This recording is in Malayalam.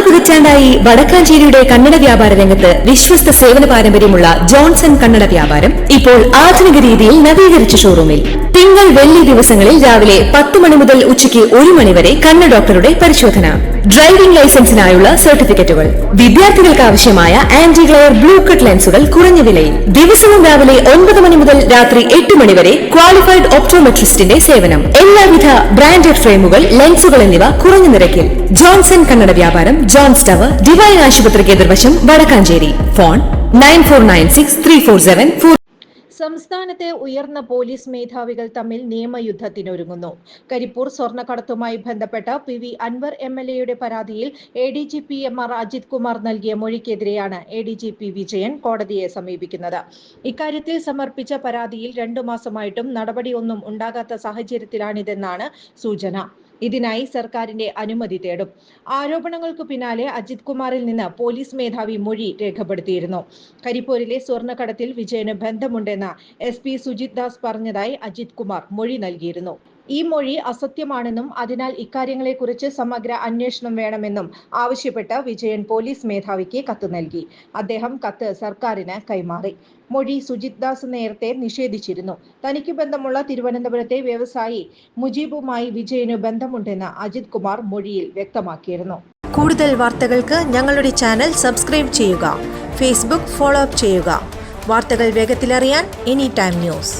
പതിറ്റാണ്ടായി വടക്കാഞ്ചേരിയുടെ കന്നഡ വ്യാപാര രംഗത്ത് വിശ്വസ്ത സേവന പാരമ്പര്യമുള്ള ജോൺസൺ കന്നഡ വ്യാപാരം ഇപ്പോൾ ആധുനിക രീതിയിൽ നവീകരിച്ച ഷോറൂമിൽ തിങ്കൾ വെള്ളി ദിവസങ്ങളിൽ രാവിലെ 10 മണി മുതൽ ഉച്ചയ്ക്ക് 1 മണി വരെ കണ്ണ് ഡോക്ടറുടെ പരിശോധന, ഡ്രൈവിംഗ് ലൈസൻസിനായുള്ള സർട്ടിഫിക്കറ്റുകൾ, വിദ്യാർത്ഥികൾക്ക് ആവശ്യമായ ആന്റി ഗ്ലെയർ ബ്ലൂ കട്ട് ലെൻസുകൾ കുറഞ്ഞ വിലയിൽ, ദിവസവും രാവിലെ 9 മണി മുതൽ രാത്രി 8 മണി വരെ ക്വാളിഫൈഡ് ഒപ്റ്റോമെട്രിസ്റ്റിന്റെ സേവനം, എല്ലാവിധ ബ്രാൻഡഡ് ഫ്രെയിമുകൾ, ലെൻസുകൾ എന്നിവ കുറഞ്ഞ നിരക്കിൽ. ജോൺസൺ കന്നഡ വ്യാപാരം, ജോൺസ് ടവർ, ഡിവൈൻ ആശുപത്രിക്ക് എതിർവശം, വടക്കാഞ്ചേരി. ഫോൺ 94963474. സംസ്ഥാനത്തെ ഉയർന്ന പോലീസ് മേധാവികൾ തമ്മിൽ നിയമയുദ്ധത്തിനൊരുങ്ങുന്നു. കരിപ്പൂർ സ്വർണ്ണക്കടത്തുമായി ബന്ധപ്പെട്ട PV അൻവർ MLA പരാതിയിൽ ADGP MR അജിത് കുമാർ നൽകിയ മൊഴിക്കെതിരെയാണ് ADGP വിജയൻ കോടതിയെ സമീപിക്കുന്നത്. ഇക്കാര്യത്തിൽ സമർപ്പിച്ച പരാതിയിൽ 2 മാസമായിട്ടും നടപടിയൊന്നും ഉണ്ടാകാത്ത സാഹചര്യത്തിലാണിതെന്നാണ് സൂചന. ഇതിനായി സർക്കാരിന്റെ അനുമതി തേടും. ആരോപണങ്ങൾക്കു പിന്നാലെ അജിത് കുമാറിൽ നിന്ന് പോലീസ് മേധാവി മൊഴി രേഖപ്പെടുത്തിയിരുന്നു. കരിപ്പൂരിലെ സ്വർണ്ണക്കടത്തിൽ വിജയന് ബന്ധമുണ്ടെന്ന് SP സുജിത് ദാസ് പറഞ്ഞതായി അജിത് കുമാർ മൊഴി നൽകിയിരുന്നു. ഈ മൊഴി അസത്യമാണെന്നും അതിനാൽ ഇക്കാര്യങ്ങളെക്കുറിച്ച് സമഗ്ര അന്വേഷണം വേണമെന്നും ആവശ്യപ്പെട്ട് വിജയൻ പോലീസ് മേധാവിക്ക് കത്ത് നൽകി. അദ്ദേഹം കത്ത് സർക്കാരിന് കൈമാറി. മൊഴി സുജിത് ദാസ് നേരത്തെ നിഷേധിച്ചിരുന്നു. തനിക്ക് ബന്ധമുള്ള തിരുവനന്തപുരത്തെ വ്യവസായി മുജീബുമായി വിജയന് ബന്ധമുണ്ടെന്ന് അജിത് കുമാർ മൊഴിയിൽ വ്യക്തമാക്കിയിരുന്നു. കൂടുതൽ വാർത്തകൾക്ക് ഞങ്ങളുടെ ചാനൽ സബ്സ്ക്രൈബ് ചെയ്യുക. ഫേസ്ബുക്ക് ഫോളോ അപ്പ് ചെയ്യുക. വാർത്തകൾ വേഗത്തിലറിയാൻ Anytime News.